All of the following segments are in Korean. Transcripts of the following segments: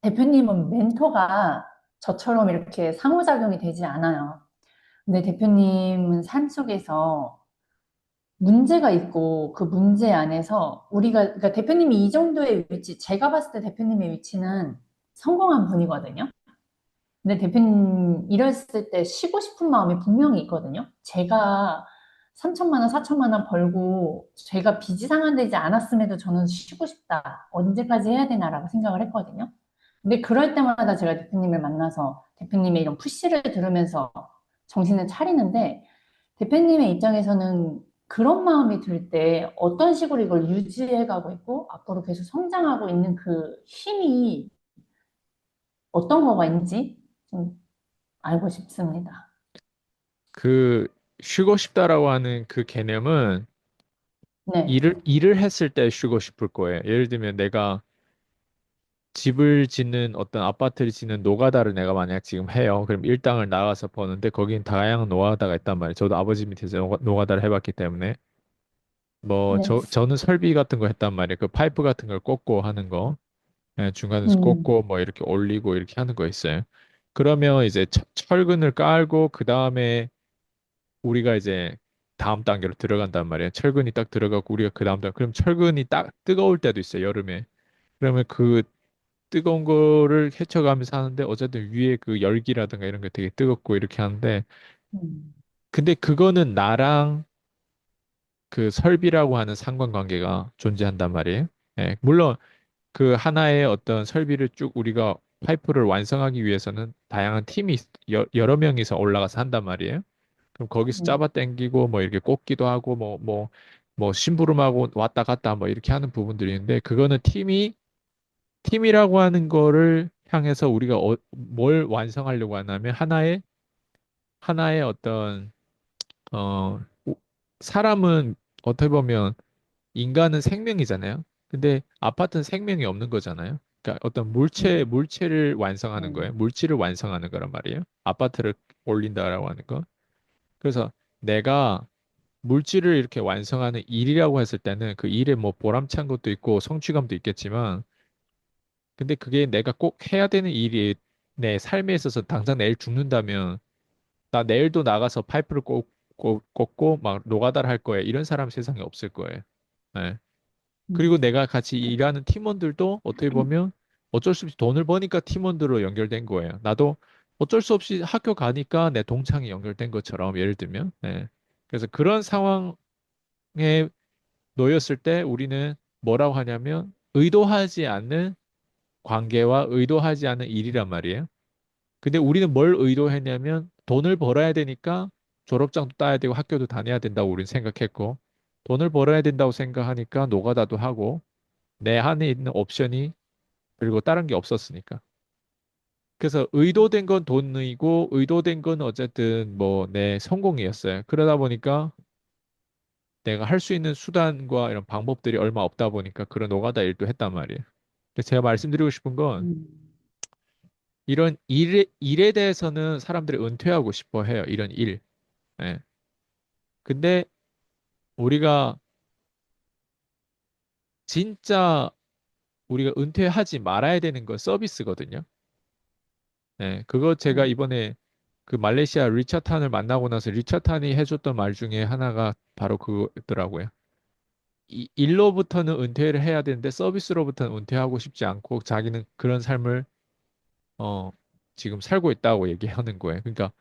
대표님은 멘토가 저처럼 이렇게 상호작용이 되지 않아요. 근데 대표님은 삶 속에서 문제가 있고 그 문제 안에서 그러니까 대표님이 이 정도의 위치, 제가 봤을 때 대표님의 위치는 성공한 분이거든요. 근데 대표님 이랬을 때 쉬고 싶은 마음이 분명히 있거든요. 제가 3천만 원, 4천만 원 벌고 제가 빚이 상환되지 않았음에도 저는 쉬고 싶다. 언제까지 해야 되나라고 생각을 했거든요. 근데 그럴 때마다 제가 대표님을 만나서 대표님의 이런 푸시를 들으면서 정신을 차리는데 대표님의 입장에서는 그런 마음이 들 때 어떤 식으로 이걸 유지해 가고 있고 앞으로 계속 성장하고 있는 그 힘이 어떤 거가 있는지 좀 알고 싶습니다. 그 쉬고 싶다라고 하는 그 개념은 네. 일을 했을 때 쉬고 싶을 거예요. 예를 들면 내가 집을 짓는 어떤 아파트를 짓는 노가다를 내가 만약 지금 해요. 그럼 일당을 나가서 버는데 거긴 다양한 노가다가 있단 말이에요. 저도 아버지 밑에서 노가다를 해봤기 때문에 뭐 네. 저는 설비 같은 거 했단 말이에요. 그 파이프 같은 걸 꽂고 하는 거. 예, 중간에서 음, 꽂고 뭐 이렇게 올리고 이렇게 하는 거 있어요. 그러면 이제 철근을 깔고 그 다음에 우리가 이제 다음 단계로 들어간단 말이에요. 철근이 딱 들어가고 우리가 그 다음 단계. 그럼 철근이 딱 뜨거울 때도 있어요. 여름에. 그러면 그 뜨거운 거를 헤쳐가면서 하는데 어쨌든 위에 그 열기라든가 이런 게 되게 뜨겁고 이렇게 하는데 음, 근데 그거는 나랑 그 설비라고 하는 상관관계가 존재한단 말이에요. 예, 물론 그 하나의 어떤 설비를 쭉 우리가 파이프를 완성하기 위해서는 다양한 팀이 여러 명이서 올라가서 한단 말이에요. 그럼 거기서 음, 잡아 당기고 뭐 이렇게 꽂기도 하고 뭐 심부름하고 왔다 갔다 뭐 이렇게 하는 부분들이 있는데 그거는 팀이라고 하는 거를 향해서 우리가 뭘 완성하려고 하냐면 하나의 어떤 사람은 어떻게 보면 인간은 생명이잖아요. 근데 아파트는 생명이 없는 거잖아요. 그러니까 어떤 음, 물체를 완성하는 거예요. 음, 물질을 완성하는 거란 말이에요. 아파트를 올린다라고 하는 거. 그래서 내가 물질을 이렇게 완성하는 일이라고 했을 때는 그 일에 뭐 보람찬 것도 있고 성취감도 있겠지만 근데 그게 내가 꼭 해야 되는 일이 내 삶에 있어서 당장 내일 죽는다면 나 내일도 나가서 파이프를 꽂고 막 노가다를 할 거야. 이런 사람 세상에 없을 거예요. 네. 그리고 음, 내가 같이 일하는 팀원들도 어떻게 보면 어쩔 수 없이 돈을 버니까 팀원들로 연결된 거예요. 나도 어쩔 수 없이 학교 가니까 내 동창이 연결된 것처럼 예를 들면. 네. 그래서 그런 상황에 놓였을 때 우리는 뭐라고 하냐면 의도하지 않는 관계와 의도하지 않은 일이란 말이에요. 근데 우리는 뭘 의도했냐면 돈을 벌어야 되니까 졸업장도 따야 되고 학교도 다녀야 된다고 우리는 생각했고 돈을 벌어야 된다고 생각하니까 노가다도 하고 내 안에 있는 옵션이 그리고 다른 게 없었으니까. 그래서 의도된 건 돈이고 의도된 건 어쨌든 뭐 내 성공이었어요. 그러다 보니까 내가 할 수 있는 수단과 이런 방법들이 얼마 없다 보니까 그런 노가다 일도 했단 말이에요. 그래서 제가 말씀드리고 싶은 건 음, 이런 일에 대해서는 사람들이 은퇴하고 싶어 해요. 이런 일. 예. 근데 우리가 진짜 우리가 은퇴하지 말아야 되는 건 서비스거든요. 예. 그거 제가 음, 이번에 그 말레이시아 리차탄을 만나고 나서 리차탄이 해줬던 말 중에 하나가 바로 그거더라고요. 일로부터는 은퇴를 해야 되는데 서비스로부터는 은퇴하고 싶지 않고 자기는 그런 삶을 어, 지금 살고 있다고 얘기하는 거예요. 그러니까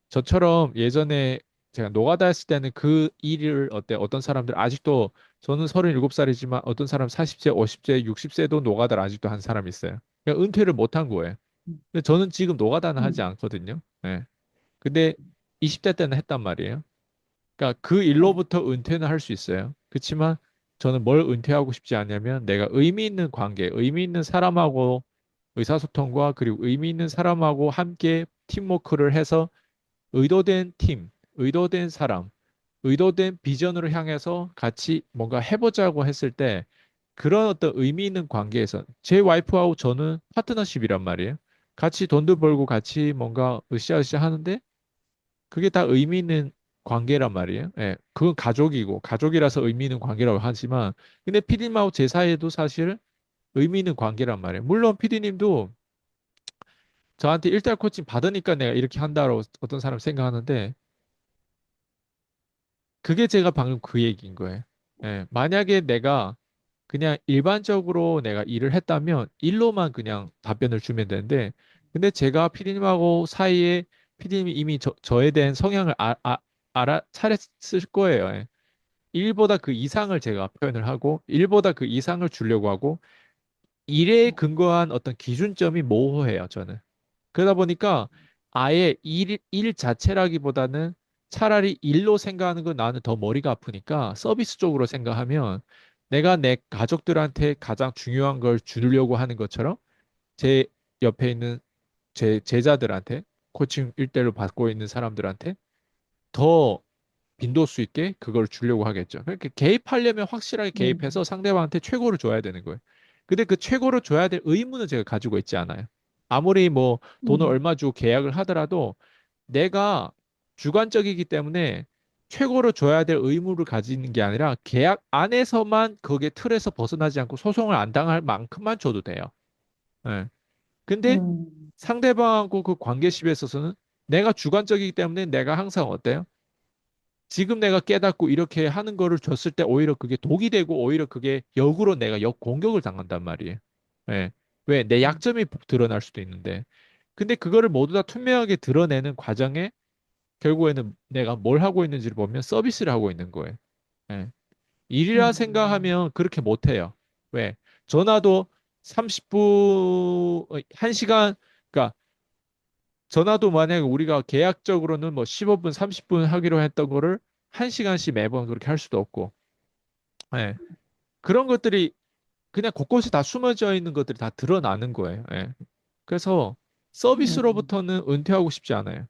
저처럼 예전에 제가 노가다 했을 때는 그 일을 어떤 사람들 아직도 저는 37살이지만 어떤 사람 40세, 50세, 60세도 노가다를 아직도 한 사람이 있어요. 그러니까 은퇴를 못 한 거예요. 근데 저는 지금 노가다는 하지 음, 않거든요. 예. 근데 20대 때는 했단 말이에요. 그러니까 그 네. 일로부터 은퇴는 할 수 있어요. 그렇지만 저는 뭘 은퇴하고 싶지 않냐면 내가 의미 있는 관계, 의미 있는 사람하고 의사소통과 그리고 의미 있는 사람하고 함께 팀워크를 해서 의도된 팀, 의도된 사람, 의도된 비전으로 향해서 같이 뭔가 해보자고 했을 때 그런 어떤 의미 있는 관계에서 제 와이프하고 저는 파트너십이란 말이에요. 같이 돈도 벌고 같이 뭔가 으쌰으쌰 하는데 그게 다 의미 있는 관계란 말이에요. 예, 그건 가족이고 가족이라서 의미 있는 관계라고 하지만 근데 피디님하고 제 사이에도 사실 의미 있는 관계란 말이에요. 물론 피디님도 저한테 1대1 코칭 받으니까 내가 이렇게 한다고 어떤 사람 생각하는데 그게 제가 방금 그 얘기인 거예요. 예, 만약에 내가 그냥 일반적으로 내가 일을 했다면 일로만 그냥 답변을 주면 되는데 근데 제가 피디님하고 사이에 피디님이 이미 저에 대한 성향을 알아 차렸을 거예요. 예. 일보다 그 이상을 제가 표현을 하고 일보다 그 이상을 주려고 하고 일에 근거한 어떤 기준점이 모호해요, 저는. 그러다 보니까 아예 일 자체라기보다는 차라리 일로 생각하는 건 나는 더 머리가 아프니까 서비스 쪽으로 생각하면 내가 내 가족들한테 가장 중요한 걸 주려고 하는 것처럼 제 옆에 있는 제 제자들한테 코칭 일대로 받고 있는 사람들한테 더 빈도수 있게 그걸 주려고 하겠죠. 그러니까 개입하려면 확실하게 개입해서 음, 상대방한테 최고를 줘야 되는 거예요. 근데 그 최고를 줘야 될 의무는 제가 가지고 있지 않아요. 아무리 뭐 돈을 음, 얼마 주고 계약을 하더라도 내가 주관적이기 때문에 최고로 줘야 될 의무를 가지는 게 아니라 계약 안에서만 거기에 틀에서 벗어나지 않고 소송을 안 당할 만큼만 줘도 돼요. 예. 근데 음, 상대방하고 그 관계십에 있어서는 내가 주관적이기 때문에 내가 항상 어때요? 지금 내가 깨닫고 이렇게 하는 거를 줬을 때 오히려 그게 독이 되고 오히려 그게 역으로 내가 역공격을 당한단 말이에요. 예. 왜? 내 약점이 드러날 수도 있는데. 근데 그거를 모두 다 투명하게 드러내는 과정에 결국에는 내가 뭘 하고 있는지를 보면 서비스를 하고 있는 거예요. 예. 일이라 음, 생각하면 그렇게 못 해요. 왜? 전화도 30분, 1시간, 그러니까 전화도 만약에 우리가 계약적으로는 뭐 15분, 30분 하기로 했던 거를 1시간씩 매번 그렇게 할 수도 없고, 예. 그런 것들이 그냥 곳곳에 다 숨어져 있는 것들이 다 드러나는 거예요. 예. 그래서 음, 서비스로부터는 은퇴하고 싶지 않아요.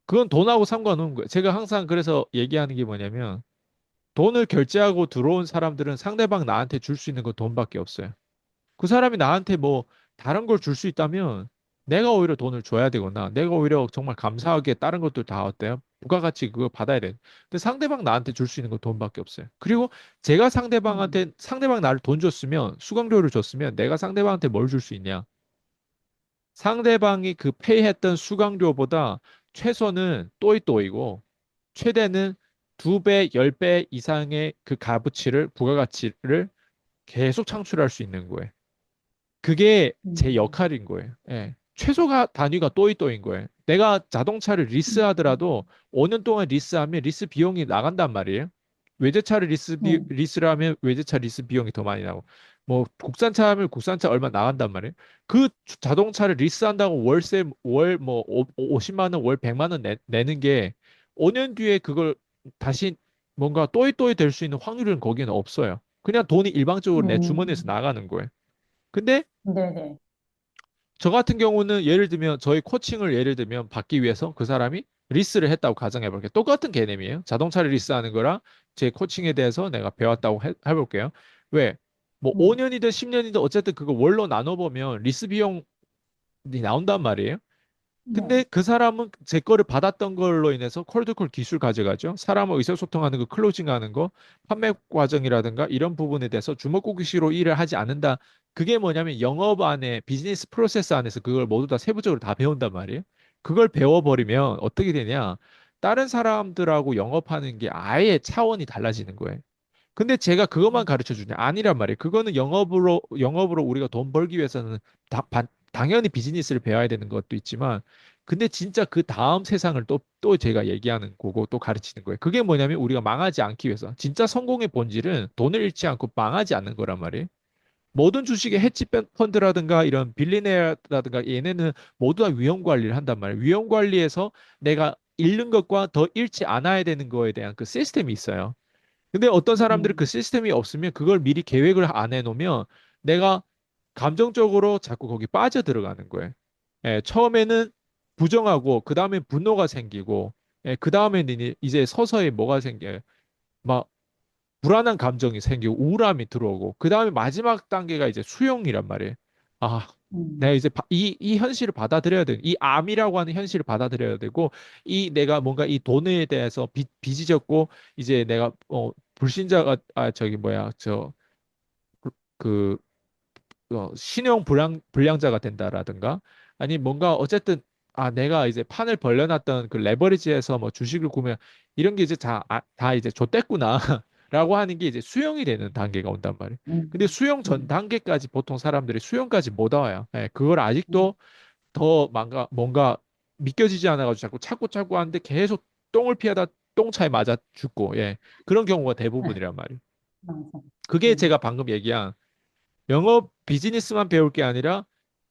그건 돈하고 상관없는 거예요. 제가 항상 그래서 얘기하는 게 뭐냐면, 돈을 결제하고 들어온 사람들은 상대방 나한테 줄 수 있는 건 돈밖에 없어요. 그 사람이 나한테 뭐 다른 걸 줄 수 있다면 내가 오히려 돈을 줘야 되거나 내가 오히려 정말 감사하게 다른 것들 다 어때요? 부가가치 그거 받아야 돼. 근데 상대방 나한테 줄 수 있는 건 돈밖에 없어요. 그리고 제가 음, 상대방한테 상대방 나를 돈 줬으면 수강료를 줬으면 내가 상대방한테 뭘 줄 수 있냐? 상대방이 그 페이했던 수강료보다 최소는 또이또이고 최대는 2배, 10배 이상의 그 값어치를 부가가치를 계속 창출할 수 있는 거예요. 그게 제 음, 역할인 거예요. 예. 최소가 단위가 또이또인 거예요. 내가 자동차를 음, 리스하더라도 5년 동안 리스하면 리스 비용이 나간단 말이에요. 외제차를 음, 리스를 하면 외제차 리스 비용이 더 많이 나고, 뭐 국산차 하면 국산차 얼마 나간단 말이에요. 그 자동차를 리스한다고 월세 월 뭐 50만 원, 월 100만 원 내는 게 5년 뒤에 그걸 다시 뭔가 또이또이 될 수 있는 확률은 거기는 없어요. 그냥 돈이 일방적으로 내 주머니에서 음, 나가는 거예요. 근데 네네. 저 같은 경우는 예를 들면 저희 코칭을 예를 들면 받기 위해서 그 사람이 리스를 했다고 가정해 볼게요. 똑같은 개념이에요. 자동차를 리스하는 거랑 제 코칭에 대해서 내가 배웠다고 해볼게요. 왜? 뭐 음, 5년이든 10년이든 어쨌든 그거 월로 나눠보면 리스 비용이 나온단 말이에요. 근데 네. 그 사람은 제 거를 받았던 걸로 인해서 콜드콜 기술 가져가죠. 사람과 의사소통하는 거, 클로징하는 거, 판매 과정이라든가 이런 부분에 대해서 주먹구구식으로 일을 하지 않는다. 그게 뭐냐면 영업 안에 비즈니스 프로세스 안에서 그걸 모두 다 세부적으로 다 배운단 말이에요. 그걸 배워버리면 어떻게 되냐? 다른 사람들하고 영업하는 게 아예 차원이 달라지는 거예요. 근데 제가 그것만 음, 가르쳐 주냐? 아니란 말이에요. 그거는 영업으로 우리가 돈 벌기 위해서는 당연히 비즈니스를 배워야 되는 것도 있지만, 근데 진짜 그 다음 세상을 또 제가 얘기하는 거고 또 가르치는 거예요. 그게 뭐냐면 우리가 망하지 않기 위해서. 진짜 성공의 본질은 돈을 잃지 않고 망하지 않는 거란 말이에요. 모든 주식의 헤지 펀드라든가 이런 빌리네어라든가 얘네는 모두 다 위험 관리를 한단 말이에요. 위험 관리에서 내가 잃는 것과 더 잃지 않아야 되는 거에 대한 그 시스템이 있어요. 근데 어떤 사람들은 그 음, 시스템이 없으면 그걸 미리 계획을 안 해놓으면 내가 감정적으로 자꾸 거기 빠져 들어가는 거예요. 예, 처음에는 부정하고 그 다음에 분노가 생기고 예, 그 다음에는 이제 서서히 뭐가 생겨요. 막 불안한 감정이 생기고 우울함이 들어오고 그 다음에 마지막 단계가 이제 수용이란 말이에요. 아, 내가 음, 이제 이 현실을 받아들여야 되고 이 암이라고 하는 현실을 받아들여야 되고 이 내가 뭔가 이 돈에 대해서 빚이 졌고 이제 내가 불신자가 저기 뭐야 그 신용 불량자가 된다라든가 아니 뭔가 어쨌든 내가 이제 판을 벌려놨던 그 레버리지에서 뭐 주식을 구매 이런 게 이제 다 이제 좆됐구나 라고 하는 게 이제 수용이 되는 단계가 온단 말이에요. 근데 음, 수용 전 음, 단계까지 보통 사람들이 수용까지 못 와요. 예, 그걸 음, 아직도 더 뭔가 믿겨지지 않아가지고 자꾸 찾고 찾고 하는데 계속 똥을 피하다 똥차에 맞아 죽고, 예. 그런 경우가 대부분이란 말이에요. 맞아. 그게 제가 방금 얘기한 영업 비즈니스만 배울 게 아니라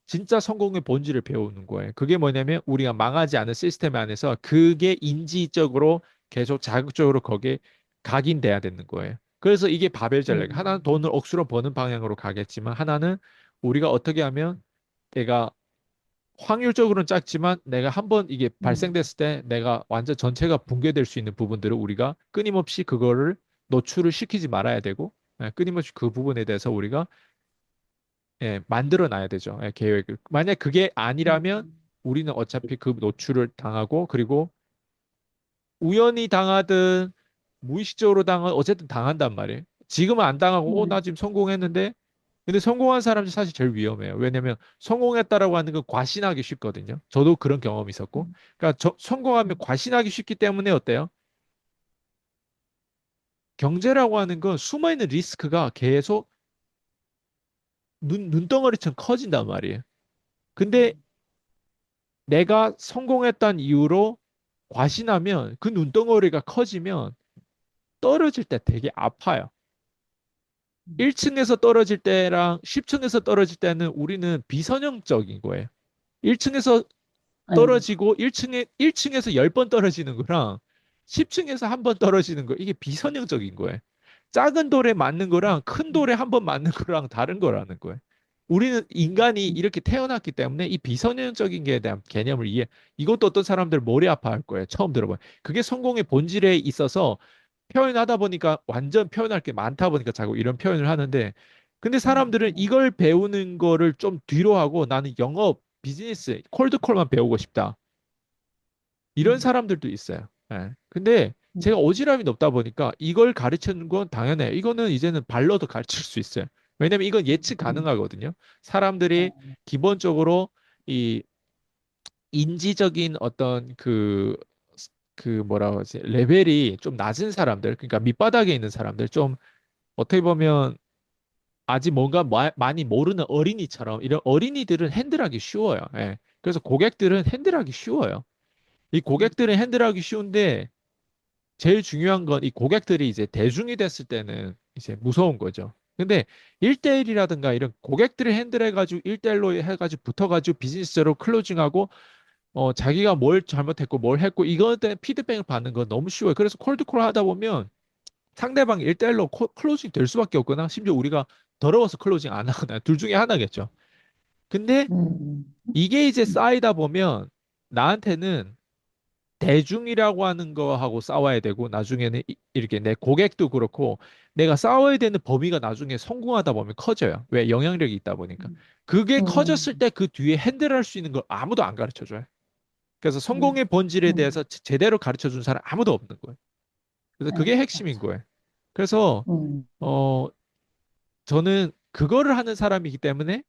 진짜 성공의 본질을 배우는 거예요. 그게 뭐냐면 우리가 망하지 않은 시스템 안에서 그게 인지적으로 계속 자극적으로 거기에 각인돼야 되는 거예요. 그래서 이게 바벨 전략. 하나는 음, 돈을 억수로 버는 방향으로 가겠지만 하나는 우리가 어떻게 하면 내가 확률적으로는 작지만 내가 한번 이게 음, 발생됐을 때 내가 완전 전체가 붕괴될 수 있는 부분들을 우리가 끊임없이 그거를 노출을 시키지 말아야 되고, 끊임없이 그 부분에 대해서 우리가 만들어 놔야 되죠. 계획을. 만약 그게 아니라면 음, 우리는 어차피 그 노출을 당하고 그리고 우연히 당하든 무의식적으로 당하든 어쨌든 당한단 말이에요. 지금은 안 당하고 나 음, 지금 성공했는데 근데 성공한 사람이 사실 제일 위험해요. 왜냐면 성공했다라고 하는 건 과신하기 쉽거든요. 저도 그런 경험이 있었고. 음, 그러니까 성공하면 음, 과신하기 쉽기 때문에 어때요? 경제라고 하는 건 숨어있는 리스크가 계속 눈덩어리처럼 커진단 말이에요. 근데 음, 내가 성공했다는 이유로 과신하면 그 눈덩어리가 커지면 떨어질 때 되게 아파요. 음. 1층에서 떨어질 때랑 10층에서 떨어질 때는 우리는 비선형적인 거예요. 1층에서 네. 떨어지고 1층에서 10번 떨어지는 거랑 10층에서 한 번 떨어지는 거 이게 비선형적인 거예요. 작은 돌에 맞는 거랑 큰 돌에 한 번 맞는 거랑 다른 거라는 거예요. 우리는 인간이 음, 이렇게 태어났기 때문에 이 비선형적인 게 대한 개념을 이것도 어떤 사람들 머리 아파할 거예요. 처음 들어봐요. 그게 성공의 본질에 있어서 표현하다 보니까 완전 표현할 게 많다 보니까 자꾸 이런 표현을 하는데 근데 사람들은 네. 이걸 배우는 거를 좀 뒤로 하고 나는 영업, 비즈니스, 콜드콜만 배우고 싶다. 이런 음, 사람들도 있어요. 근데 제가 음, 어지럼이 높다 보니까 이걸 가르치는 건 당연해요. 이거는 이제는 발로도 가르칠 수 있어요. 왜냐면 이건 예측 음, 가능하거든요. 사람들이 네. 기본적으로 이 인지적인 어떤 그 뭐라고 하지? 레벨이 좀 낮은 사람들, 그러니까 밑바닥에 있는 사람들, 좀 어떻게 보면 아직 뭔가 많이 모르는 어린이처럼 이런 어린이들은 핸들하기 쉬워요. 예. 그래서 고객들은 핸들하기 쉬워요. 이 고객들은 핸들하기 쉬운데 제일 중요한 건 이 고객들이 이제 대중이 됐을 때는 이제 무서운 거죠. 근데 1대1이라든가 이런 고객들을 핸들해가지고 1대1로 해가지고 붙어가지고 비즈니스로 클로징하고 자기가 뭘 잘못했고 뭘 했고 이거에 대한 피드백을 받는 건 너무 쉬워요. 그래서 콜드콜 하다 보면 상대방 1대1로 클로징 될 수밖에 없거나 심지어 우리가 더러워서 클로징 안 하거나 둘 중에 하나겠죠. 근데 이게 이제 쌓이다 보면 나한테는 대중이라고 하는 거하고 싸워야 되고 나중에는 이렇게 내 고객도 그렇고 내가 싸워야 되는 범위가 나중에 성공하다 보면 커져요. 왜? 영향력이 있다 보니까. 음, 그게 커졌을 음, 때 그 뒤에 핸들할 수 있는 걸 아무도 안 가르쳐 줘요. 그래서 음, 성공의 본질에 대해서 음, 제대로 가르쳐 준 사람 아무도 없는 거예요. 그래서 네, 그게 핵심인 맞아. 거예요. 그래서 어 저는 그거를 하는 사람이기 때문에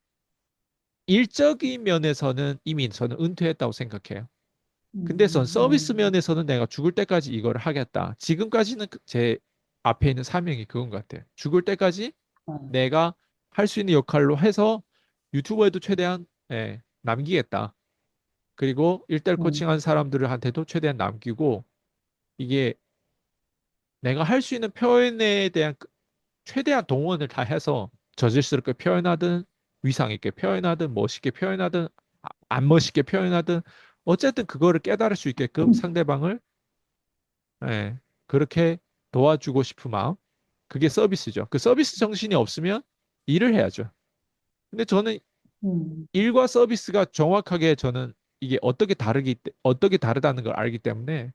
일적인 면에서는 이미 저는 은퇴했다고 생각해요. 근데 전 서비스 음, 면에서는 내가 죽을 때까지 이걸 하겠다. 지금까지는 제 앞에 있는 사명이 그건 것 같아요. 죽을 때까지 네, 내가 할 수 있는 역할로 해서 유튜버에도 최대한 남기겠다. 그리고 일대일 음, 코칭한 사람들한테도 최대한 남기고 이게 내가 할 수 있는 표현에 대한 최대한 동원을 다 해서 저질스럽게 표현하든 위상 있게 표현하든 멋있게 표현하든 안 멋있게 표현하든 어쨌든 그거를 깨달을 수 있게끔 상대방을 예, 그렇게 도와주고 싶은 마음 그게 서비스죠. 그 서비스 정신이 없으면 일을 해야죠. 근데 저는 음, 일과 서비스가 정확하게 저는 이게 어떻게 다르다는 걸 알기 때문에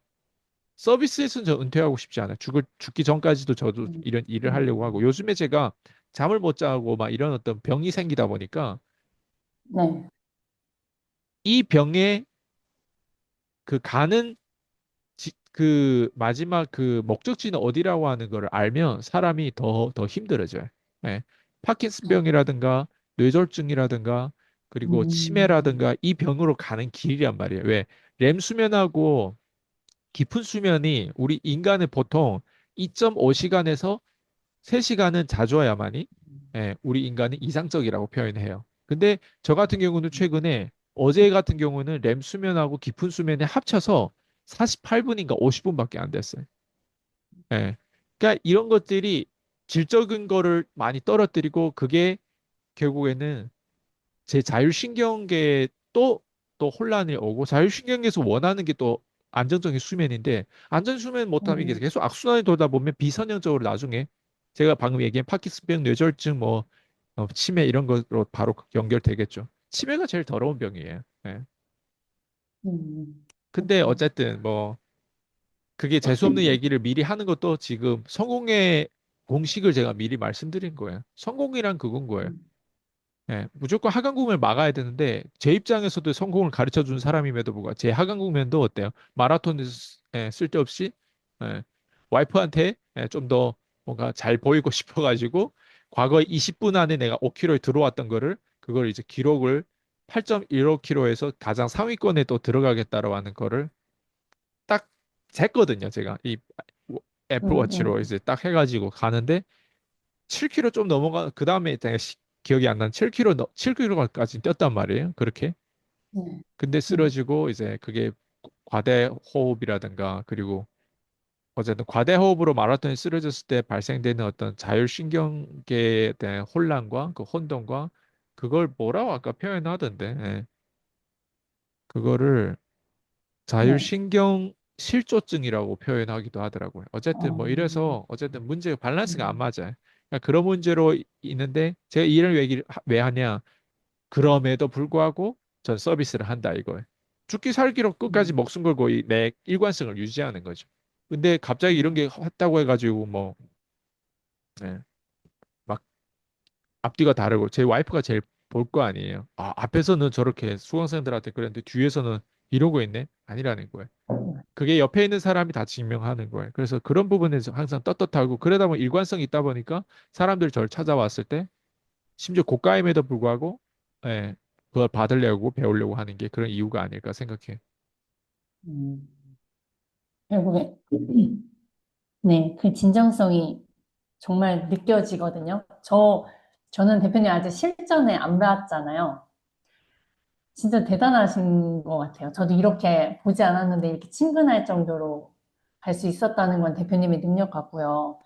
서비스에서는 저 은퇴하고 싶지 않아요. 죽기 전까지도 저도 음, 이런 일을 하려고 하고 음, 요즘에 제가 잠을 못 자고 막 이런 어떤 병이 생기다 보니까 네, 이 병에 그 가는 그 마지막 그 목적지는 어디라고 하는 걸 알면 사람이 더 힘들어져요. 예. 네, 파킨슨병이라든가 뇌졸중이라든가 그리고 음, 치매라든가 이 병으로 가는 길이란 말이에요. 왜? 렘 수면하고 깊은 수면이 우리 인간의 보통 2.5시간에서 3시간은 자줘야만이 우리 인간은 이상적이라고 표현해요. 근데 저 같은 경우는 최근에 어제 같은 경우는 렘 수면하고 깊은 수면에 합쳐서 48분인가 50분밖에 안 됐어요. 예. 그러니까 이런 것들이 질적인 거를 많이 떨어뜨리고 그게 결국에는 제 자율신경계에 또 혼란이 오고 자율신경계에서 원하는 게 또 안정적인 수면인데 안전 수면 못하면 이게 음, 계속 악순환이 돌다 보면 비선형적으로 나중에 제가 방금 얘기한 파킨슨병, 뇌졸중, 뭐 치매 이런 것으로 바로 연결되겠죠. 치매가 제일 더러운 병이에요. 예. 근데 그렇구나. 어쨌든 뭐 그게 재수없는 얘기를 미리 하는 것도 지금 성공의 공식을 제가 미리 말씀드린 거예요. 성공이란 그건 거예요. 음, 예, 무조건 하강국면을 막아야 되는데 제 입장에서도 성공을 가르쳐 준 사람임에도 불구하고 제 하강국면도 어때요? 마라톤에서 쓸데없이 예, 와이프한테 좀 더 뭔가 잘 보이고 싶어가지고 과거 20분 안에 내가 5km에 들어왔던 거를 그걸 이제 기록을 8.15km에서 가장 상위권에 또 들어가겠다라고 하는 거를 딱 쟀거든요. 제가 이 애플워치로 음, 이제 딱 해가지고 가는데 7km 좀 넘어가 그 다음에 기억이 안 나는 7km 7km까지 뛰었단 말이에요. 그렇게. 네, 근데 네, 쓰러지고 이제 그게 과대 호흡이라든가 그리고 어쨌든 과대 호흡으로 마라톤에 쓰러졌을 때 발생되는 어떤 자율신경계에 대한 혼란과 그 혼동과 그걸 뭐라고 아까 표현하던데 그거를 네. 자율신경 실조증이라고 표현하기도 하더라고요. 어쨌든 뭐 어, 이래서 어쨌든 문제 밸런스가 안 음, 맞아요. 그러니까 그런 문제로 있는데 제가 이런 얘기를 왜 하냐? 그럼에도 불구하고 전 서비스를 한다 이거예요. 죽기 살기로 끝까지 음, 목숨 걸고 내 일관성을 유지하는 거죠. 근데 갑자기 이런 음, 게 했다고 해가지고 뭐 네, 막 앞뒤가 다르고 제 와이프가 제일 볼 거 아니에요. 아, 앞에서는 저렇게 수강생들한테 그랬는데 뒤에서는 이러고 있네? 아니라는 거예요. 그게 옆에 있는 사람이 다 증명하는 거예요. 그래서 그런 부분에서 항상 떳떳하고 그러다 보면 일관성이 있다 보니까 사람들이 저를 찾아왔을 때 심지어 고가임에도 불구하고 예, 그걸 받으려고 배우려고 하는 게 그런 이유가 아닐까 생각해요. 음. 결국에, 네, 그 진정성이 정말 느껴지거든요. 저는 대표님 아직 실전에 안 봤잖아요. 진짜 대단하신 것 같아요. 저도 이렇게 보지 않았는데 이렇게 친근할 정도로 갈 수 있었다는 건 대표님의 능력 같고요.